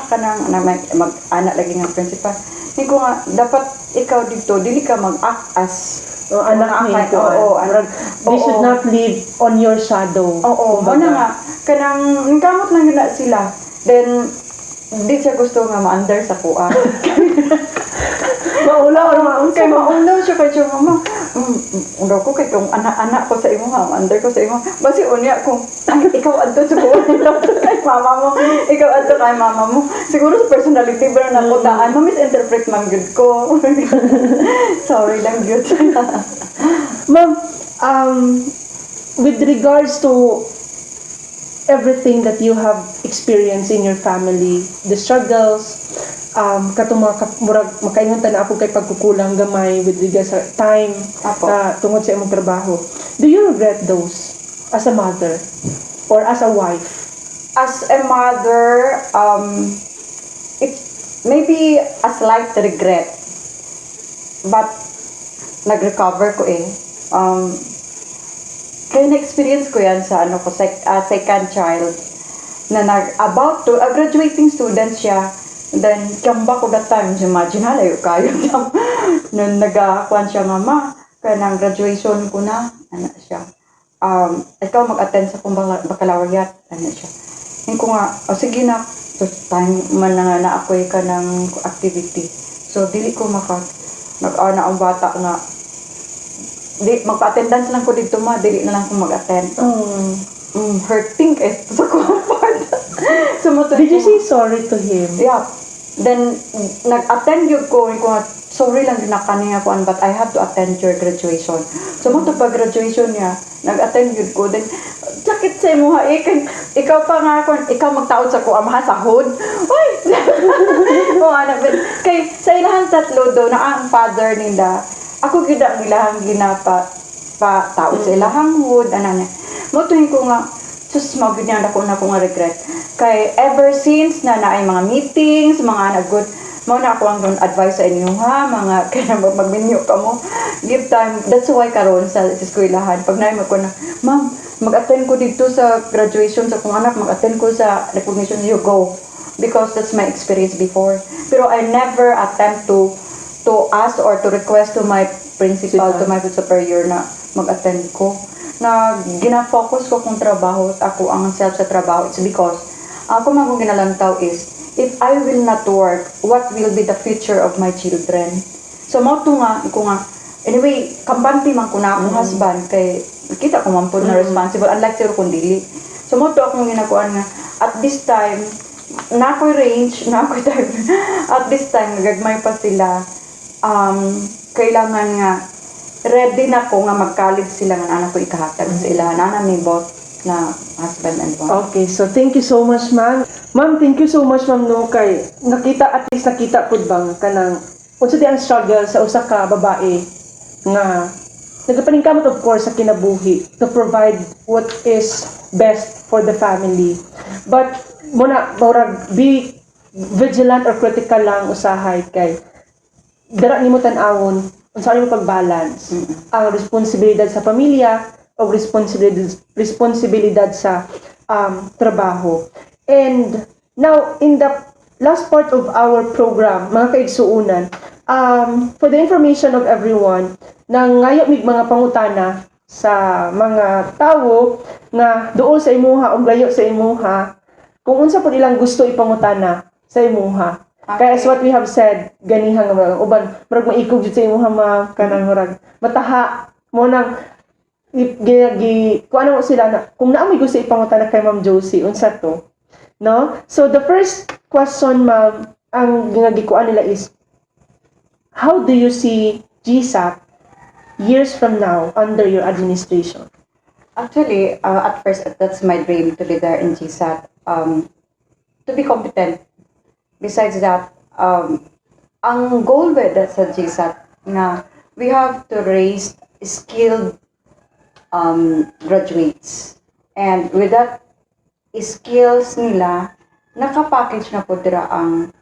Kanang mag-ana lagi nga principal. Hindi ko nga dapat ikaw dito dili ka mag-act as anak nito. They should not live on your shadow. Oo, na nga. Kanang kamot lang yun na sila. Then, di siya gusto nga ma-under sa kuha. Maulaw kay maulaw siya kay siya mama. Ulo ko kay kung anak ko sa imo ha, under ko sa imo. Basi unya kung ikaw adto sa kuha kay mama mo. Ikaw adto kay mama mo. Siguro sa personality ba na ko daan, ma-misinterpret man gud ko. Sorry lang gud. Ma'am, with regards to everything that you have experienced in your family, the struggles, katong murag makaingon ta na ako kay pagkukulang gamay with regards sa time tungod sa imong trabaho. Do you regret those as a mother or as a wife? As a mother, it's maybe a slight regret. But nag-recover ko kaya na-experience ko yan sa second child na about to a graduating student siya. Then kamba ko that time imagine halayo kayo nung nagakuan siya nga ma kanang graduation ko na siya ikaw mag-attend sa kung baccalaureate siya hindi ko nga sige na so time man na ako'y kanang activity so dili ko mag-ana ang bata nga magpa-attendance lang ko dito dili na lang ko mag-attend hurting sa comfort. Did you say sorry to him? Yeah. Then, nag-attend yun ko sorry lang din na kaniya ko, but I have to attend your graduation. So, mo to pag-graduation niya, nag-attend yun ko. Then, sakit sa imo ha, ikaw pa nga ako, ikaw magtaod sa ko, amaha sa hood. Uy! O, anak, kay, sa ilahan tatlo do, na ang father nila, ako gida ang ilahang ginapa, taod sa ilahang hood, ano niya. Motuhin ko nga, sus, magiging ako na ko nga regret. Kay, ever since na naay mga meetings, mga nag-good, mo na ako ang advice sa inyo ha, mga kaya mag-menu ka mo. Give time. That's why karon sa eskwelahan. Pag naimag ko na, ma'am, mag-attend ko dito sa graduation sa kong anak, mag-attend ko sa recognition, you go. Because that's my experience before. Pero I never attempt to ask or to request to my principal, to my superior na mag-attend ko. Na gina-focus ko kung trabaho, ako ang self sa trabaho. It's because, ako man kung ginalantaw is, if I will not work, what will be the future of my children? So, mo to nga, anyway, kampante man ko na akong husband, kay kita ko man po na responsible, unlike sir kung dili. So, mo to akong ginakuan nga, at this time, na ako'y range, na ako'y time, at this time, nagagmay pa sila, kailangan nga, ready na ko nga mag-college sila nga anak ko ikahatag sila, nanay both na husband and wife. Okay, so thank you so much, ma'am. Ma'am, thank you so much, ma'am, no, kay at least nakita po bang kanang unsa di ang struggle sa usa ka babae nga nagapaningkamot of course sa kinabuhi to provide what is best for the family. But muna murag be vigilant or critical lang usahay kay dara nimo tan-awon unsa nimo pag-balance ang responsibilidad sa pamilya o responsibilidad sa trabaho. And now, in the last part of our program, mga kaigsuunan, for the information of everyone, na ngayon may mga pangutana sa mga tao na doon sa imuha o layo sa imuha, kung unsa po nilang gusto ipangutana sa imuha. Kaya as what we have said, ganihang uban, marag maikog jud sa imuha kanang marag mataha mo nang kung ano sila na kung naamoy gusto ipangutana kay Ma'am Josie unsa to, no? So the first question, ma'am, ang gingagikuan nila is, how do you see GSAP years from now under your administration? Actually, at first, that's my dream to be there in GSAT, to be competent. Besides that, ang goal with that sa GSAT na we have to raise skilled graduates. And with that skills nila, nakapackage na po dira ang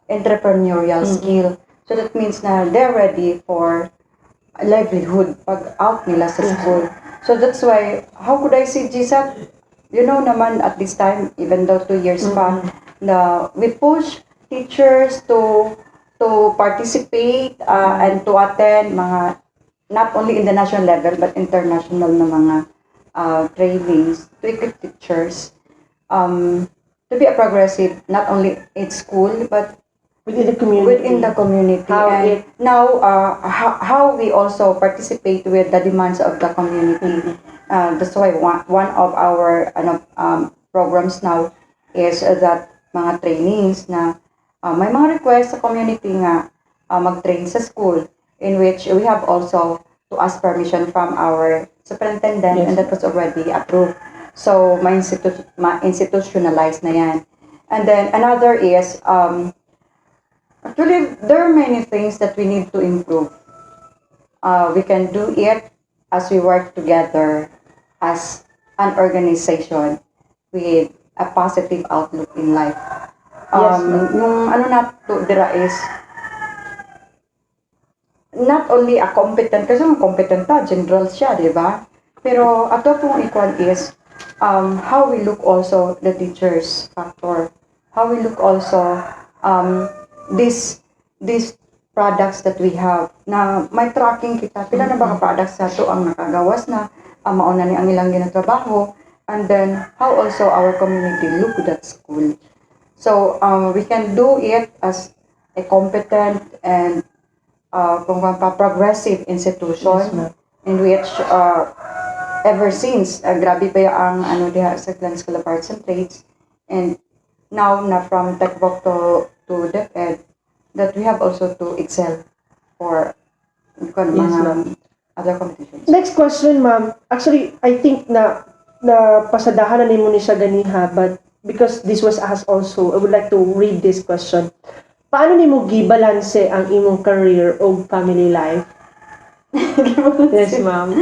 entrepreneurial skill. So that means na they're ready for livelihood pag out nila sa school. So that's why, how could I see GSAT? You know naman at this time, even though 2 years pa, na we push teachers to participate and to attend mga not only in the national level but international na mga trainings to equip teachers to be a progressive not only in school but Within the community. How we also participate with the demands of the community. That's why one of our programs now is that mga trainings na may mga request sa community nga mag-train sa school, in which we have also to ask permission from our superintendent, and that was already approved. So, ma-institutionalize na yan. And then, another is, actually, there are many things that we need to improve. We can do it as we work together as an organization with a positive outlook in life. Yung dira is, not only a competent, kasi competent general siya, di ba? Pero ato pong ikuan is, how we look also the teachers factor. How we look also, these products that we have, na may tracking kita, pila na ba products na to ang nakagawas na, mauna ni ang ilang ginatrabaho, and then how also our community look at school. So, we can do it as a competent and progressive institution in which ever since grabe pa ang diha sa Singcala Arts and Trades, and now na from Techbook to to DepEd that we have also to excel for Yes, mga ma'am. other competitions. Next question, ma'am. Actually, I think na pasadahan na nimo ni siya ganiha, but because this was asked also, I would like to read this question. Paano nimo gibalanse ang imong career o family life? Yes, ma'am.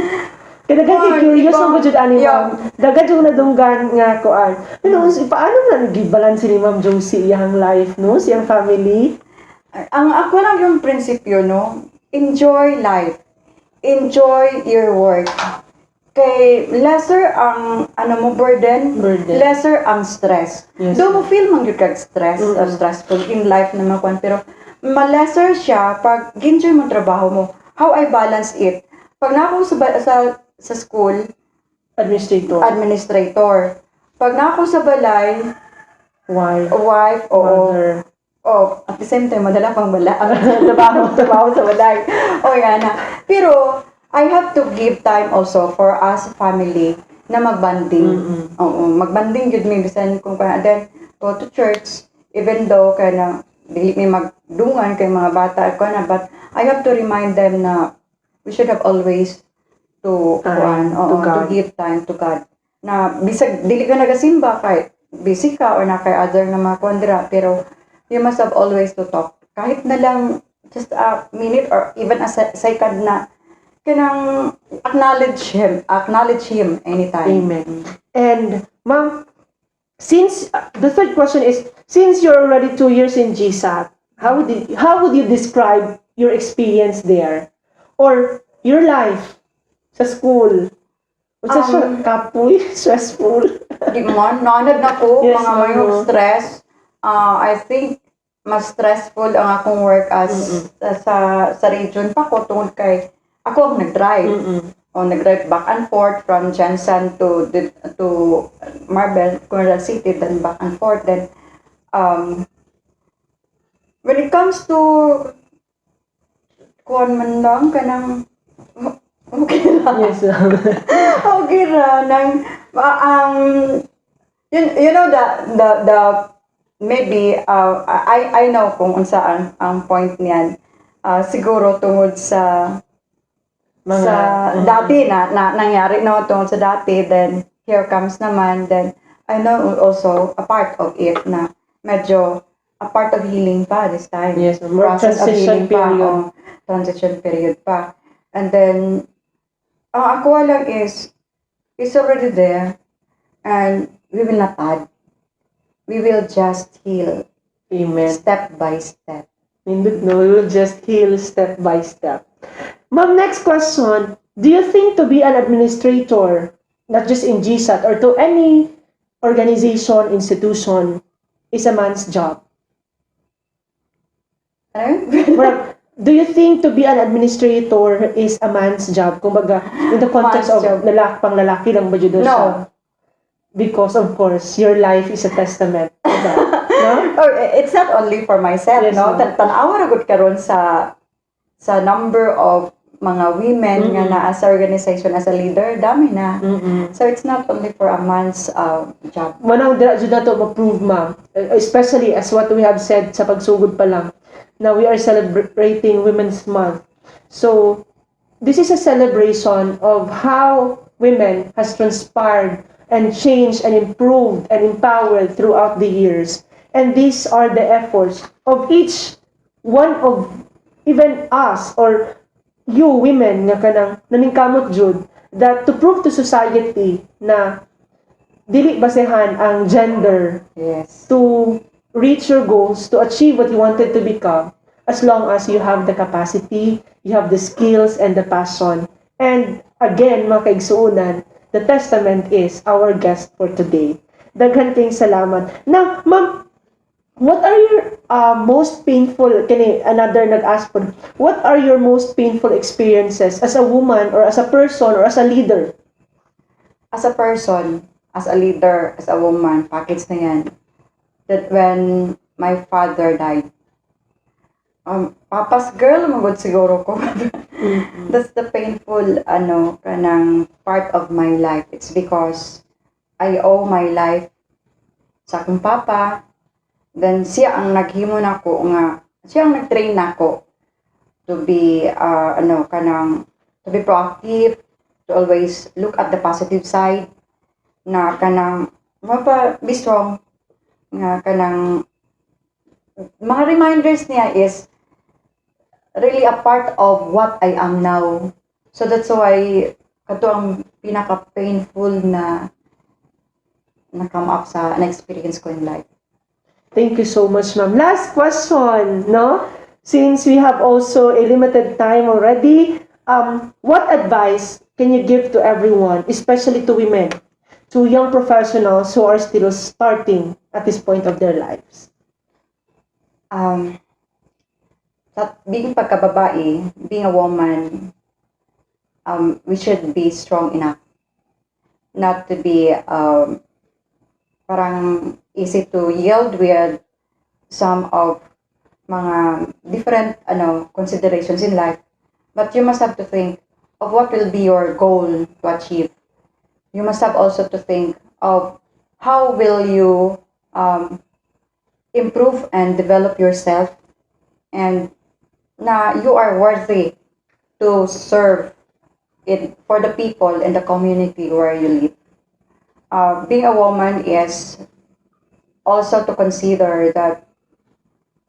Kaya dagan curious ang budget ani ma'am. Dagan yung nadunggan nga kuan. Ano paano na gibalanse ni Ma'am Josie iyang life no, siyang family? Ang ako lang yung prinsipyo, no? Enjoy life. Enjoy your work. Kay lesser ang burden, lesser ang stress. Yes. Do mo feel man gyud kag stress, stressful in life naman kwan, pero ma-lesser siya pag enjoy mo trabaho mo. How I balance it? Pag na ako sa school, administrator. Pag na ako sa balay, wife, mother. At the same time, madala pang bala. Trabaho sa balay. Yan na. Pero, I have to give time also for us family na magbanding. Magbanding yun may bisan kung kaya. Then, go to church, even though kaya na, dili may magdungan kay mga bata, but I have to remind them na we should have always to give time to God. Na bisag dili ka nagasimba kay busy ka or na kay other na mga kondra, pero you must have always to talk. Kahit na lang just a minute or even a second na kanang acknowledge him anytime. Amen. And ma'am, since the third question is, since you're already 2 years in GSAT, how would you describe your experience there or your life sa school? Unsa siya kapoy, stressful? Di man nanad na ko Yes, mga mayong stress. I think mas stressful ang akong work as sa region pa ko tungod kay ako ang nag-drive. Nag-drive back and forth from Jensen to Marbel, Coronadal City, then back and forth. Then, when it comes to kuwan man lang, kanang okay ra. Yes. Okay ra. You know, the maybe, I know kung unsa ang point niyan. Siguro tungod sa dati na nangyari no tungkol sa dati, then here comes naman, then I know also a part of it na medyo a part of healing pa this time. Yes, more transition period. Transition period pa. And then ako lang is already there, and we will not add. We will just heal. Amen. Step by step. We will just heal step by step. Ma'am, next question. Do you think to be an administrator, not just in GSAT, or to any organization, institution, is a man's job? Do you think to be an administrator is a man's job? Kumbaga, in the context of lalaki lang ba yun siya? Because of course, your life is a testament to that. No? It's not only for myself, Yes, no? ma'am. Tanawa ra gud karon sa number of mga women nga na as a organization, as a leader, dami na. So it's not only for a man's job. Manang dira jud nato ma-prove, ma'am, especially as what we have said sa pagsugod pa lang, na we are celebrating Women's Month. So this is a celebration of how women has transpired and changed and improved and empowered throughout the years. And these are the efforts of each one of even us or you women nga kanang naningkamot jud that to prove to society na dili basehan ang gender to reach your goals, to achieve what you wanted to become, as long as you have the capacity, you have the skills and the passion. And again, mga kaigsuunan, the testament is our guest for today. Daghan kayong salamat. Now, ma'am, what are your most painful, another nag-ask po, what are your most painful experiences as a woman or as a person or as a leader? As a person, as a leader, as a woman, package na yan. That when my father died, papa's girl, magod siguro ko. That's the painful, kanang part of my life. It's because I owe my life sa akong papa, Then siya ang naghimo nako nga, siya ang nag-train nako to be to be proactive, to always look at the positive side, na kanang be strong, nga kanang mga reminders niya is really a part of what I am now. So that's why kato ang pinaka-painful na come up sa na-experience ko in life. Thank you so much, ma'am. Last question, no? Since we have also a limited time already, what advice can you give to everyone, especially to women, to young professionals who are still starting at this point of their lives? Being pagkababae, being a woman, we should be strong enough not to be parang easy to yield with some of mga different considerations in life, but you must have to think of what will be your goal to achieve. You must have also to think of how will you improve and develop yourself, and na you are worthy to serve it for the people in the community where you live. Being a woman is also to consider that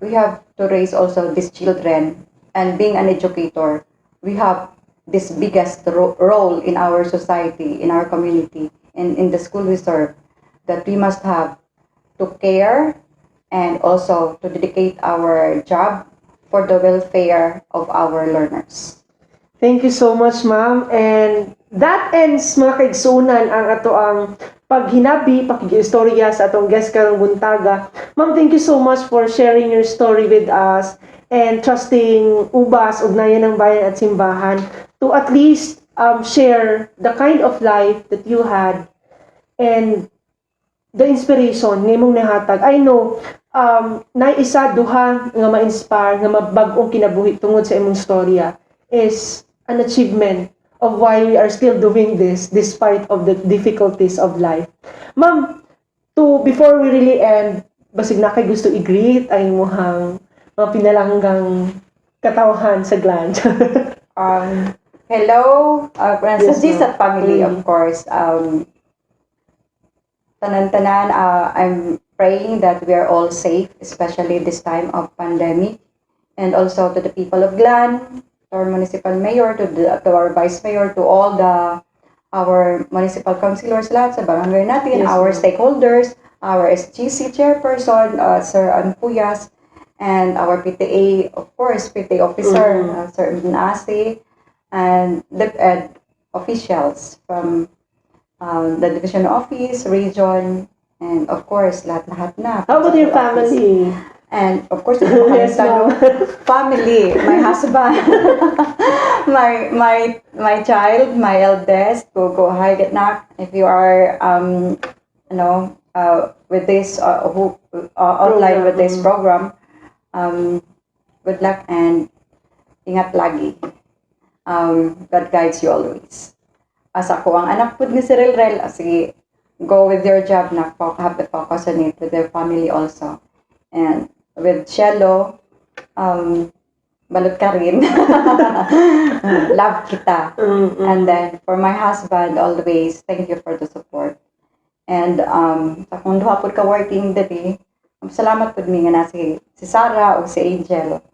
we have to raise also these children, and being an educator, we have this biggest role in our society, in our community, and in the school we serve, that we must have to care and also to dedicate our job for the welfare of our learners. Thank you so much, ma'am. And that ends, mga kaigsunan, ang ato ang paghinabi, pakigistorya sa atong guest karong buntaga. Ma'am, thank you so much for sharing your story with us and trusting UBAS, Ugnayan ng Bayan at Simbahan, to at least share the kind of life that you had and the inspiration nga imong nahatag. I know, na isa duha nga ma-inspire, nga mabag-ong kinabuhi tungod sa imong storya is an achievement of why we are still doing this despite of the difficulties of life. Ma'am, before we really end, basig na kay gusto i-greet ay imuhang mga pinalanggang katawahan sa gland. Hello, Yes, sa ma'am. family, of course. Tanan-tanan, I'm praying that we are all safe, especially this time of pandemic. And also to the people of Glan, to our municipal mayor, to our vice mayor, to all our municipal councilors, lahat sa barangay natin, Yes, our ma'am. stakeholders, our SGC chairperson, Sir Anpuyas, and our PTA, of course, PTA officer, Sir Nasi, and the officials from the division office, region, and of course, lahat-lahat na. How about your family? And of course, Yes, ma'am. family, my husband, my child, my eldest, go hi, get knock. If you are, with this, online with this program, good luck and ingat lagi. God guides you always. As ako ang anak po ni si Rilrel, sige, go with your job na, have the focus on it with your family also. And with Shello, balot ka rin. Love kita. And then, for my husband, always, thank you for the support. And, sa kung duha po ka working dati, salamat po mi nga na si Sarah o si Angel.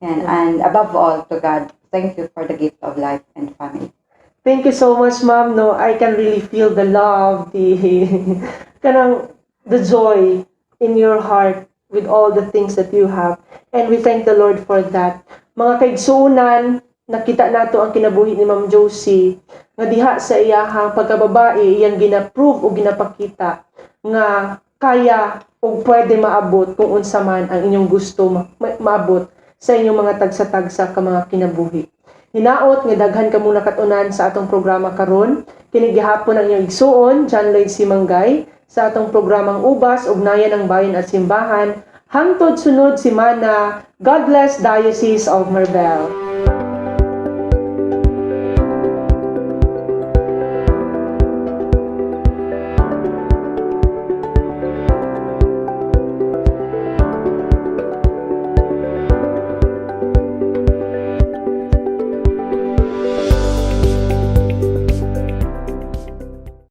And above all, to God, thank you for the gift of life and family. Thank you so much, ma'am. No, I can really feel the love, the joy in your heart with all the things that you have. And we thank the Lord for that. Mga kaigsuunan, nakita nato ang kinabuhi ni Ma'am Josie, nga diha sa iyahang pagkababae, iyang gina-prove o ginapakita nga kaya o pwede maabot kung unsa man ang inyong gusto maabot sa inyong mga tagsa-tagsa ka mga kinabuhi. Hinaot nga daghan ka muna katunan sa atong programa karon. Kini gihapon ang inyong igsuon, Jhon Lloyd C. Manggay, sa atong programang UBAS, Ugnayan ng Bayan at Simbahan. Hangtod sunod si Mana, God bless Diocese of Marbel.